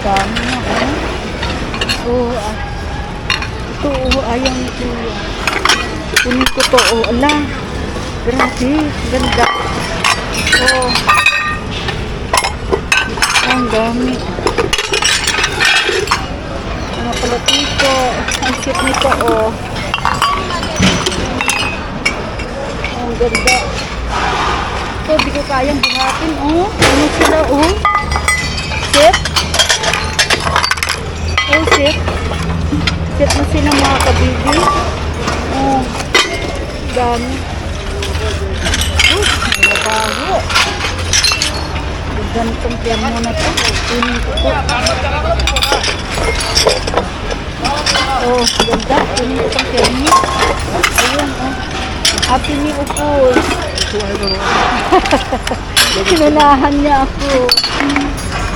dami na, oh. Ito, ayaw nito. Kunin ko to, ala. Grabe, ganda. Oh. Ang dami. Ano pala dito? Ang cute nito, oh. Ang ganda. Ito, di ko kayang buhatin, oh. Ano sila, oh. Set. Oh, set. Set na sila mga kabibi. Oh. Dami. Bago. Ganitong piano na ito. Kunin ko ito. Oh, ganda. Kunin ko itong piano. Ayun, oh. Happy New Year. Sinunahan niya ako.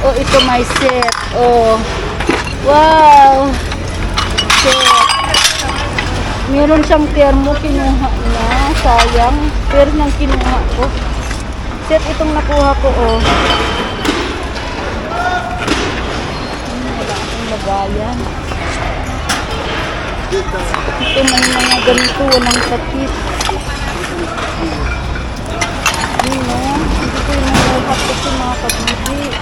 Oh, ito my set. Oh. Wow. Set. Meron siyang termo, kinuha na. Sayang. Pero nang kinuha ko. Set itong nakuha ko, oh. Wala akong lagayan. Ito may mga ganito, walang sakit. Yun, oh. Hindi ko yung nakuha ko sa mga kabili.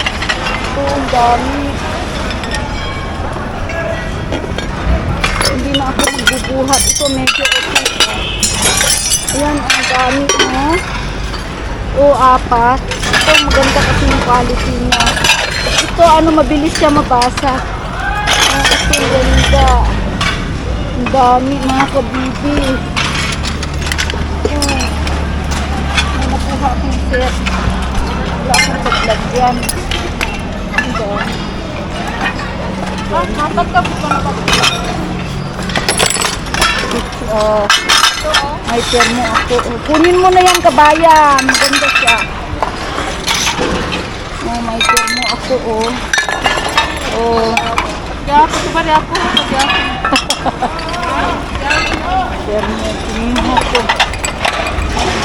Ito, ang dami. Hindi na ako magbubuhat. Ito medyo okay. Ayan, ang dami, oh. O, 4. Ito, maganda kasi yung quality niya. Ito, ano, mabilis siya mabasa. Ito, ganda. Ang dami, mga kabibi. May nakuha akong set. Wala akong paglagyan. Ang dami. Pagkabukan pa. May termo ako. Kunin mo na yan, kabayan. Maganda siya. Oh, may termo ako, oh. Oh. Kaya ako, sabari ako. Termo, kunin mo ako. Ang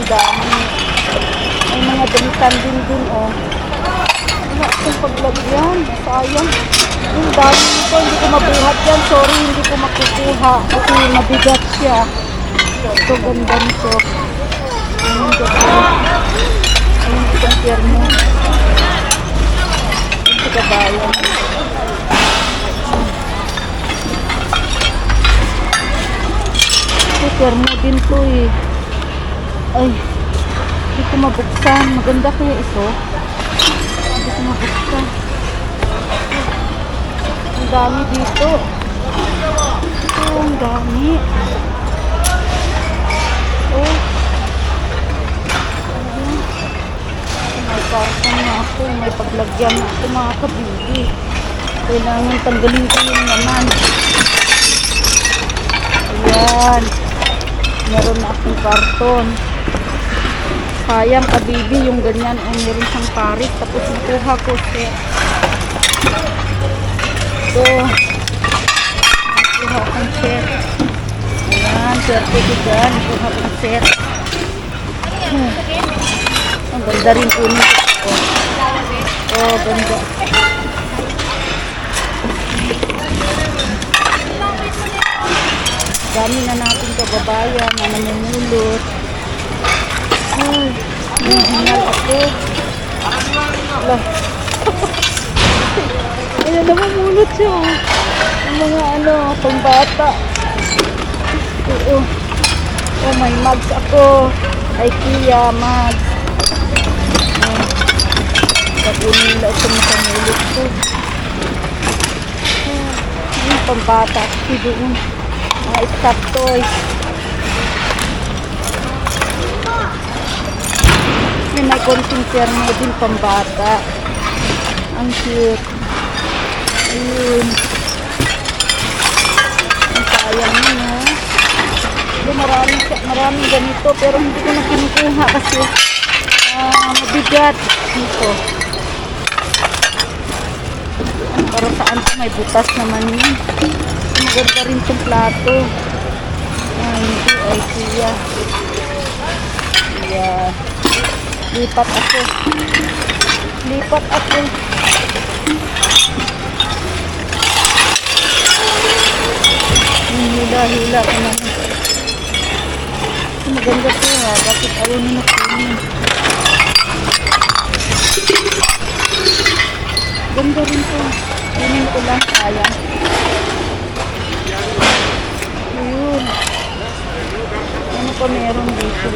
dami. May mga damitan din dun, oh. Wala akong paglagyan. Sayang. Yung dami nito, hindi ko mabuhat yan. Sorry, hindi ko makukuha. Kasi mabigat siya. Ito, ganda nito. Ayun, ganda. Ayun, itong termo. Ito, kabayan. Ito, termo din to, eh. Ay, hindi ko mabuksan. Maganda kaya ito. Hindi ko mabuksan. Ang dami dito. Ito, ang dami. Oh. Ayan. May karton na ako. May paglagyan na ako, mga kabibi. Kailangan tanggalin ko yung naman. Ayan. Meron na akong karton. Sayang, kabibi, yung ganyan. O, meron siyang parit. Tapos nakuha ko siya. Ito. Nakuha akong set. Ayan, swerte ko dyan. Nakuha akong set. Ang ganda rin po nito. Oh, ganda. Dami na natin kababayan na namumulot. Ay, nahingal ako. Wala. Ayan, namumulot siya. Ang mga ano, pambata. Oo. Oh, may mugs ako. IKEA mugs. Sabunin nila ito sa mulot ko. Yung pambata. Kasi doon. Mga stop toys. May konting termo din pambata. Ang cute. Ayun. Ang sayang yun, ha? Maraming ganito, pero hindi ko na kinukuha kasi mabigat dito. Para saan to, may butas naman yun. Maganda rin itong plato. Hindi, IKEA. Yeah. Lipat ako. Lipat ako. Hila-hila ko naman. Maganda to ha. Bakit ayaw na nakunin? Ganda rin to. Kunin ko lang. Sayang. Ayun. Ano pa meron dito?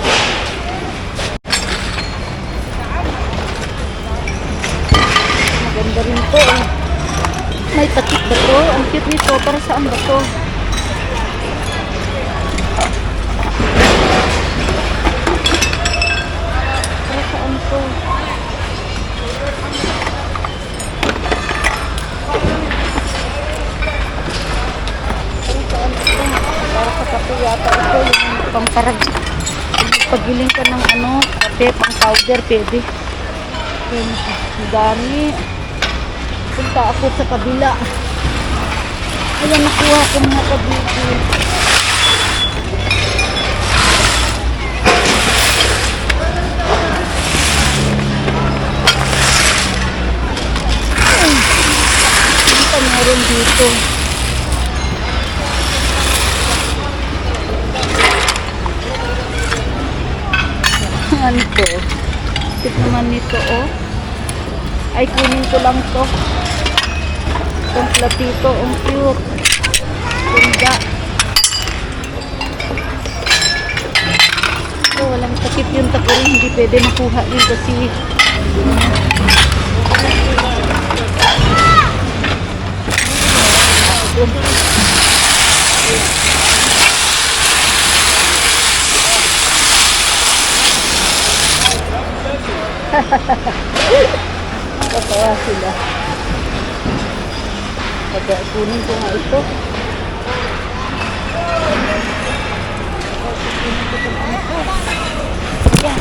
Maganda rin to eh. May takip ba to? Ang cute nito. Para saan ba to? Para saan to? Para saan to? Para sa kape yata ito. Yung pangparag. Pagiling ka ng ano, kape, pang powder, pwede. Yan, ang dami. Punta ako sa kabila. Ayan, nakuha ko mga kabiti. Ano pa meron dito? Ano to? Tip naman nito, oh. Ay, kunin ko lang to. Itong platito, ang cute. Ganda. Oh, walang takip yung takurin. Hindi pwede makuha yun kasi katawa sila. Kaya kunin ko nga ito. Kunin ko itong ano ko. Ayan.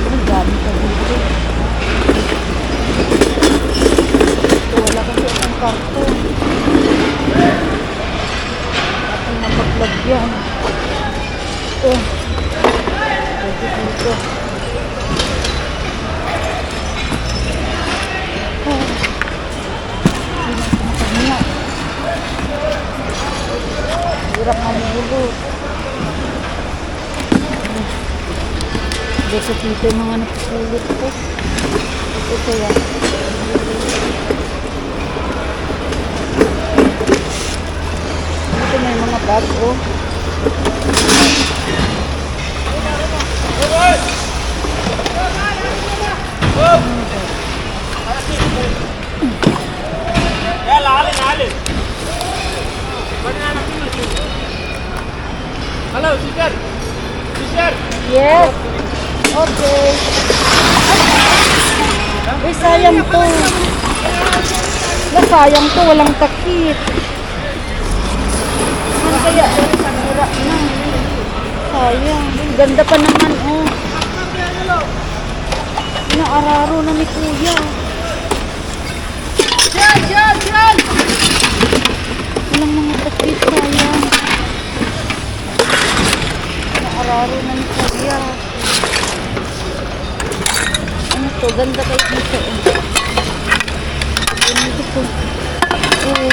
Ang dami ka dito. Ito wala kasi itong karton. Atong napaglagyan. Ito. Dito. Hirap mamulo. Dito dito yung mga napupulot ko. Ito yan. Dito may mga bag, oh. Hello, sister. Sister. Yes. Okay. Ay, sayang to. Sayang to, walang takip. Ano kaya? Sira na. Sayang. Ganda pa naman, oh. Inaararo na ni Kuya. Diyan! Walang mga takip, sayang. Inaararo na ni Kuya. Ano to? Ganda kayo dito, oh. Ganda to. Oh.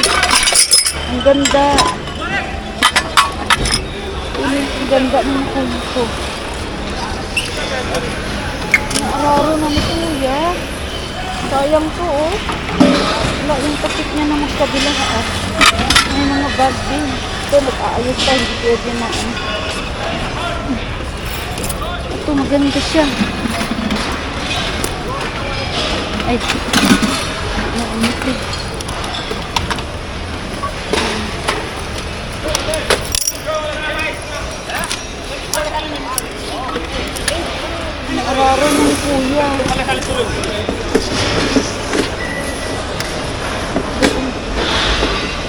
Ang ganda. Ang ganda ng kulto. Naararo na ni Kuya. Sayang to, oh. Wala yung takip niya na magkabilang, ah. May mga bag din. Ito, mag-aayos tayo. Hindi pwede na, oh. Ito, maganda siya. Ay. Naunit eh. Naararo na ni Kuya.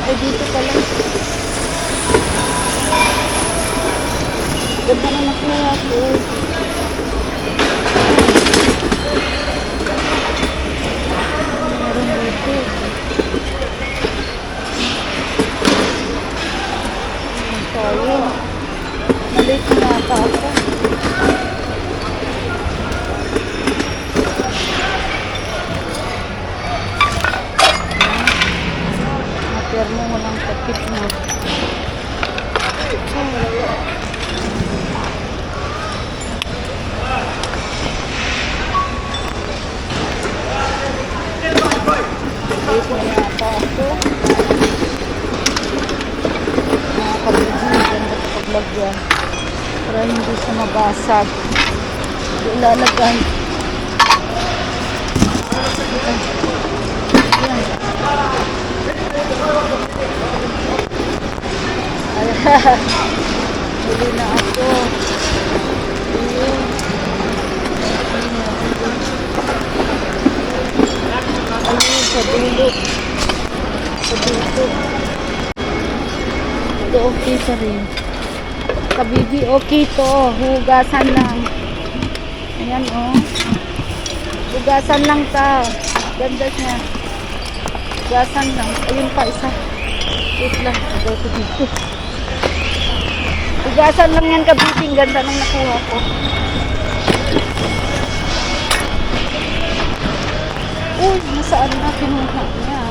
Ay, dito pala. Ganda na nakuha ko. Meron dito. Termo walang takip na. Wait na yata ako. Mga kabigi, ganda kapag lagyan. Para hindi siya mabasag. Ilalagay. Ayan. Huli na ako. Ayun. Ayun, sa dulo. Sa dulo. Ito okay pa rin. Kabibi, okay to. Hugasan lang. Ayan, oh. Hugasan lang ta. Ganda niya. Hugasan lang. Ayun pa, isa. Wait lang. Agaw ko dito. Hugasan lang yan, kabibi. Ganda nang nakuha ko. Uy, nasaan na? Kinuha niya.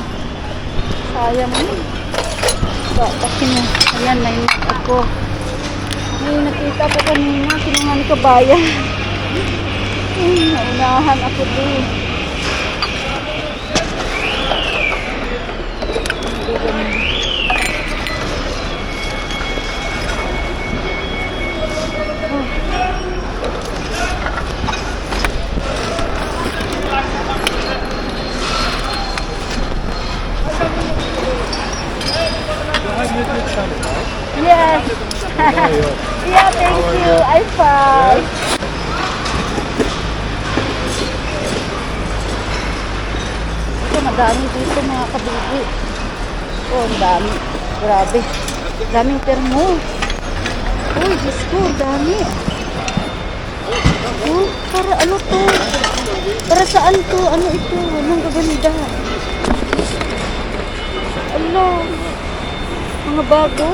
Sayang mo. Batakin mo. Ayan, may net ako. May nakita ko kanina. Kinuha ni kabayan. Naunahan ako din. Yes. Yeah, thank you. I'm fine. Ito, madami dito mga kabibi. Oh, ang dami. Grabe. Daming termo. Uy, Diyos ko, dami. Oh, para ano to? Para saan to? Ano ito? Anong gaganda? Ala. Mga bago.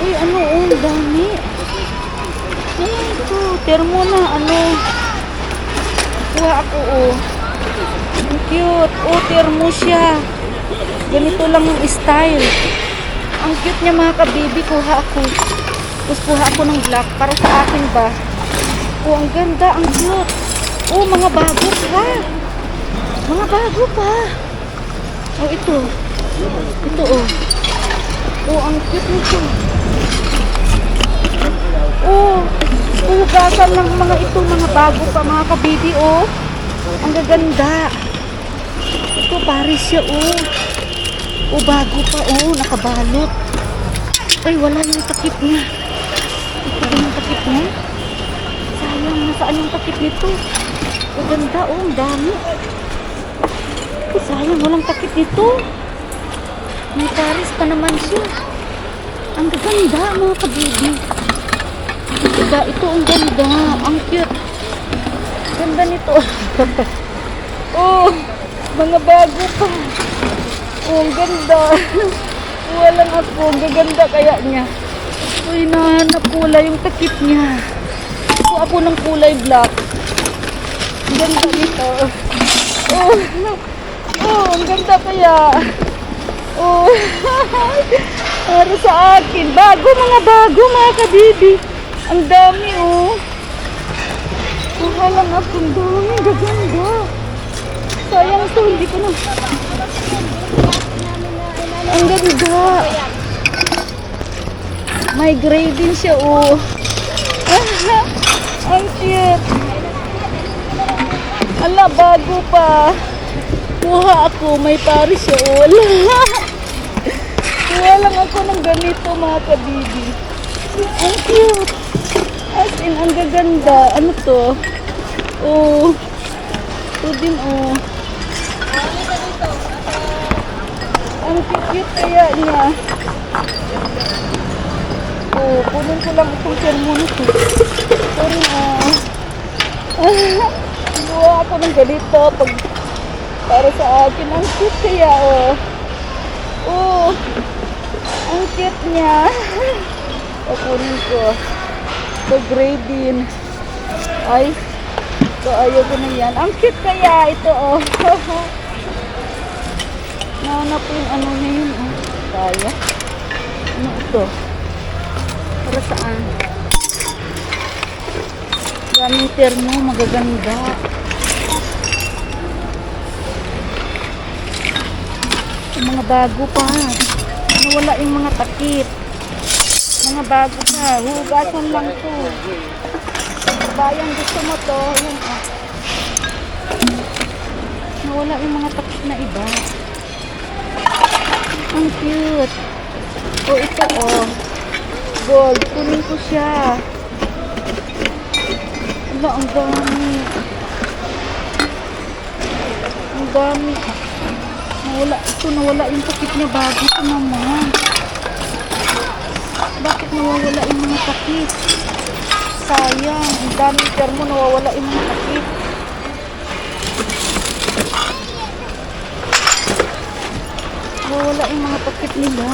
Uy, ano? Oh, dami. Ano ito? Termo na, ano? Kuha ako, oh. Ang cute. Oh, termo siya. Ganito lang yung style. Ang cute niya mga kabibi. Kuha ako. Tapos kuha ako ng black para sa akin ba. Oh, ang ganda. Ang cute. Oh, mga bago pa. Mga bago pa. Oh, ito. Ito, oh. Oh, ang cute nito. Oh, hugasan lang mga ito. Mga bago pa mga kabibi, oh. Ang gaganda. Ito, Paris siya, oh. Oh, bago pa, oh. Nakabalot. Ay, wala yung takip niya. Ito ba yung takip niya? Sayang, nasaan yung takip nito? Ang ganda, oh. Ang dami. Oh, sayang, walang takip nito. May Paris pa naman siya. Ang gaganda, mga kabibi. Diba, ito ang ganda. Ang cute. Ganda nito. Oh, mga bago pa. Oh, ang ganda. Walang ako. Ang gaganda kaya niya. Uy, nahanap kulay yung takip niya. Ito ako ng kulay black. Ang ganda nito. Oh, oh, ang ganda kaya. Oh, para sa akin. Bago, mga bago, mga kabibi. Ang dami, oh. Kuha lang ako. Ang dami, gaganda. Sayang to, hindi ko na. Ang ganda. May gray din siya, oh. Ang cute. Ala, bago pa. Kuha ako, may Paris siya, oh. Kuha lang ako ng ganito, mga kabibi. Ang cute. As in, ang gaganda. Ano to? Oh. Ito din, oh. Ang cute kaya niya. Oh, punin ko lang itong sermon ko. Sorry, oh. Buha ako ng ganito pag para sa akin. Ang cute kaya, oh. Oh. Ang cute niya. O, punin ko. Ito, gray din. Ay. Ito, ayaw ko na yan. Ang cute kaya ito, oh. Hanap yung ano na yun. Oh. Kaya. Ano ito? Para saan? Daming termo, magaganda. Yung mga bago pa. Nawala yung mga takip. Mga bago pa. Hugasan lang to. Bayan, gusto mo to. Yun, oh. Nawala yung mga takip na iba. Ang cute. O ito, oh. Gold. Kunin ko siya. Wala, ang dami. Ang dami. Nawala yung takip niya bago ito naman. Bakit nawawala yung mga takip? Sayang. Ang daming termo, nawawala yung mga takip. Nawawala yung mga takip nila.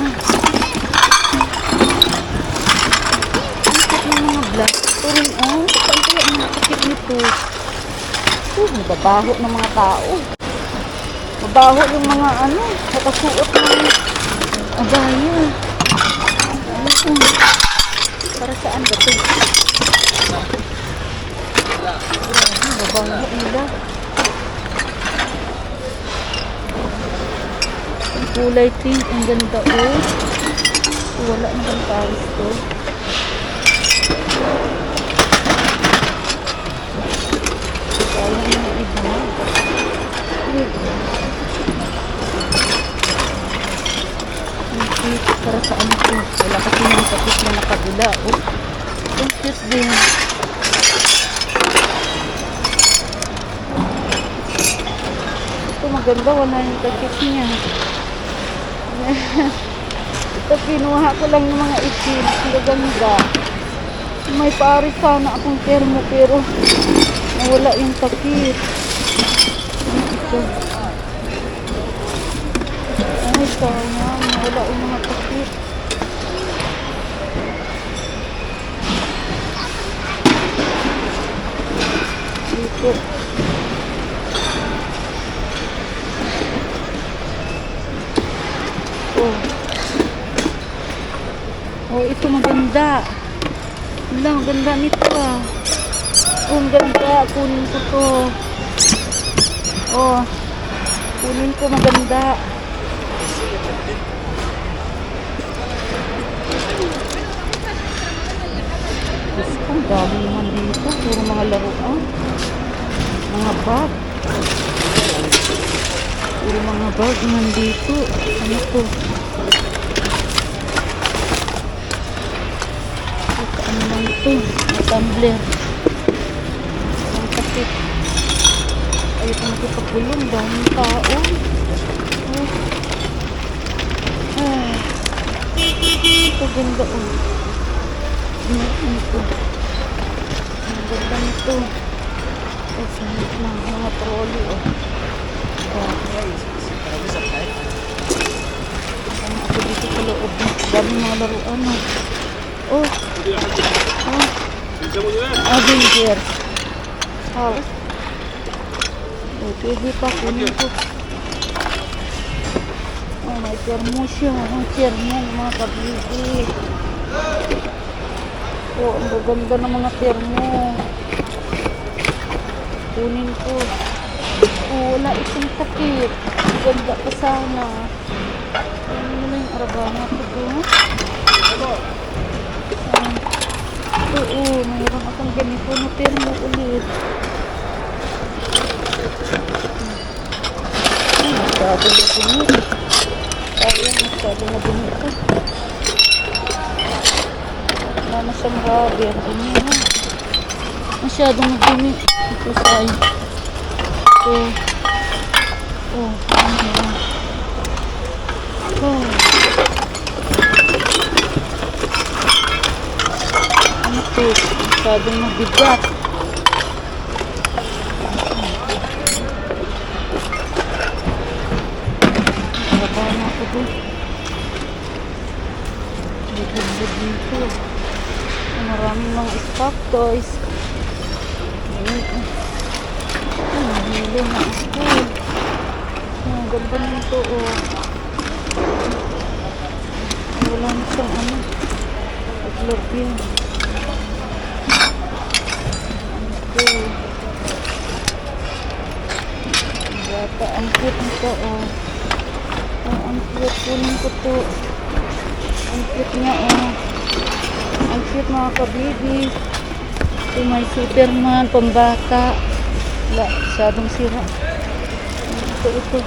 Ang takip ng mga black. Ito rin, oh. Saan kaya yung mga takip nito? Mababaho ng mga tao. Mabaho yung mga ano, nakasuot ng abaya. Ano ito? Para saan ba ito? Mabaho nila. Ang kulay pink, ang ganda oh. Wala na bang paris to? Sayang yung iba. Para saan ito? Wala kasi yung takip na nakabula. Oh, ang cute din. Ito maganda. Wala yung takip niya. Ito pinuha ko lang yung mga itim. Ang ganda. May pari sana akong termo pero nawala yung takip. Ito. Ay, sayang. Nawala yung mga takip. Dito. Oh. Oh, ito maganda. Wala, ang ganda nito ah. Oh, ang ganda. Kunin ko to. Oh. Kunin ko maganda. Ang dami naman dito. Puro mga laruan. Mga bag. Puro mga bag naman dito. Ano to? Ano naman ito? Mga tumbler. Ang takip. Ayaw ko nakipagulong. Daming tao. Ito ganda oh. Ito. Ang ganda nito. Oh, sanit lang. Mga trolley oh. Oh. Ano ako dito sa loob. Dami mga laruan oh. Oh. Oh. Avenger. House. Oh, pwede pa kunin ko. Oh, may termo siya. Ang termo mga kabili. Oh, ang gaganda ng mga termo. Kunin ko. Oh, wala itong takip. Ang ganda pa sana. Ano na yung arabana ko doon? Oo, mayroon akong ganito na termo ulit. Ay, masyado na dumi. Ayun, masyado na dumi ito. Wala na siyang rubber. Dumi na. Masyadong dumi. Ito sa'yo. Ito. Oh, ano na. Oh. Ano ito? Masyadong mabigat. Trabaho na ako doon. Bigod dito. Maraming mga stock toys. Nahilo na ako. Ang ganda nito oh. wala na siyang ano. Itlog yun. Okay. Bata, ang cute nito, oh. Oh, ang cute. Kunin ko to. Ang cute niya, oh. Ang cute mga kabibi. Ito may Superman, pambata. Wala, masyadong sira. Ito.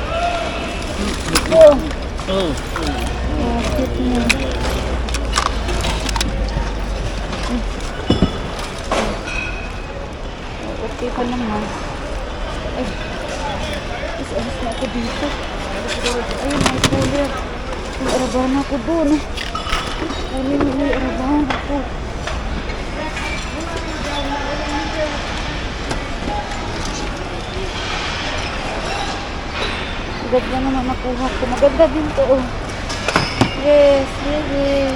Oh! Oh. Oh, cute niya. Oh, okay pa naman. Ay, alis na ako dito. Ay, may cooler. May arabahan ako doon. Kunin mo yung arabahan ako. Ganda naman nakuha ko. Maganda din to, oh. Yes, yes.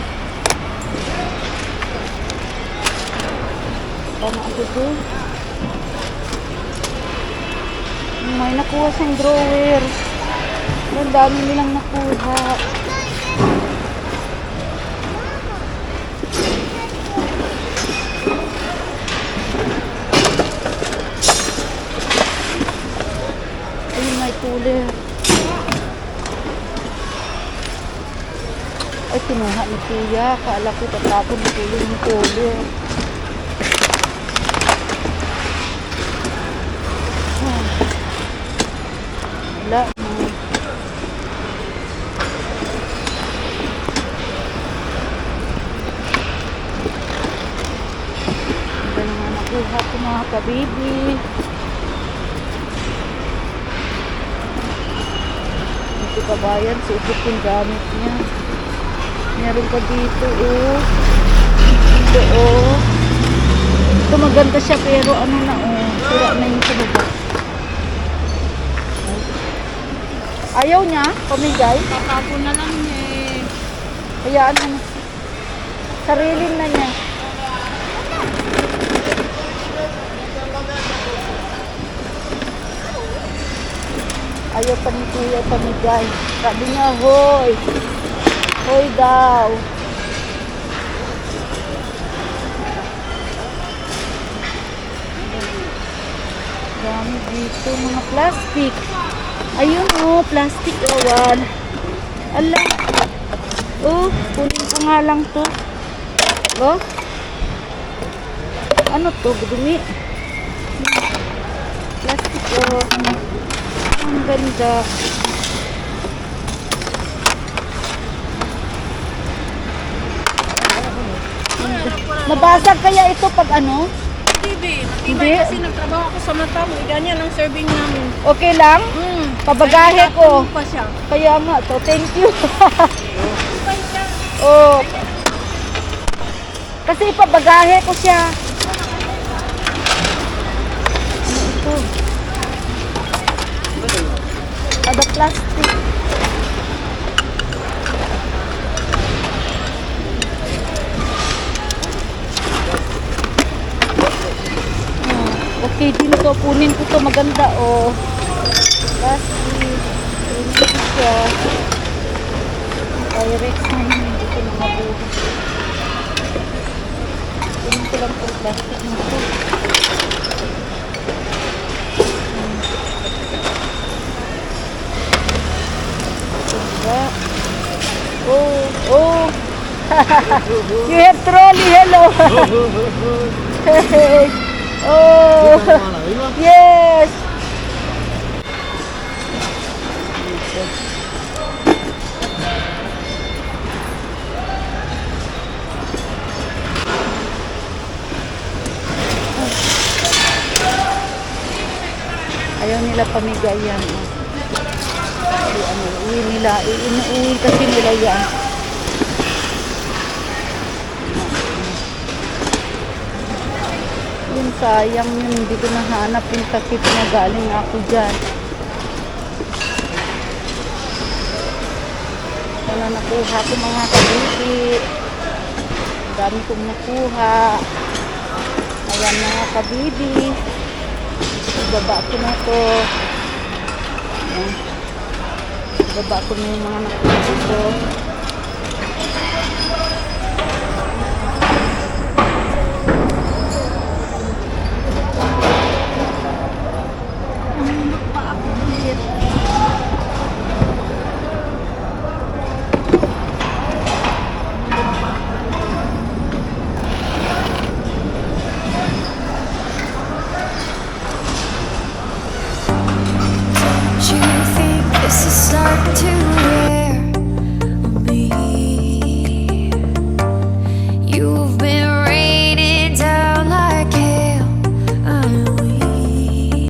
Tama ako doon. May nakuha siyang drawer. Ang dami nilang nakuha. Ayun, may cooler. Ay, kinuha ni Kuya. Kala ko tatapon ni Kuya yung cooler. Wala. Ganda naman nakuha ko mga kabibi. Ito kabayan, suot yung gamit niya. Meron pa dito, oh. Ito, oh. Ito maganda siya pero ano na, oh. Sira na yung sababa. Ayaw niya, pamigay. Kakapon na lang niya eh. Hayaan mo. Sarilin na niya. Ayaw pa ni Kuya pamigay. Sabi niya, hoy. Hoy daw. Dami dito, mga plastic. Ayun, oh, plastic awan. Ala. Oh, kunin ko nga lang to. Oh. Ano to? Dumi. Plastic, oh. Ang ganda. Nabasag kaya ito pag ano? TV, Hindi. matibay kasi nagtrabaho ako sa mata mo. Ganyan ang serving namin. Okay lang? Pabagahe ko. Pa siya. Kaya nga to. Thank you. Patibay siya. Oh. Kasi ipabagahe ko siya. Ano ito? Ada plastic. Okay din to. Kunin ko to. Maganda, oh. Plastic. Kunin ko siya. Pyrex na yun. Hindi ko na mabuhay. Kunin ko lang itong plastic na to. Diba? Oh, oh. You have trolley. Hello. Hey. Oh. Yes. Ayaw nila pamigay yan. Uwi nila. Inuwi kasi nila yan. Yun, sayang yun. Hindi ko nahanap yung takip na galing ako dyan. Wala nakuha ko mga kabibi. Dami kong nakuha. Ayan mga kabibi. Ibaba ko na to. Ayan. Ibaba ko na yung mga nakuha ko.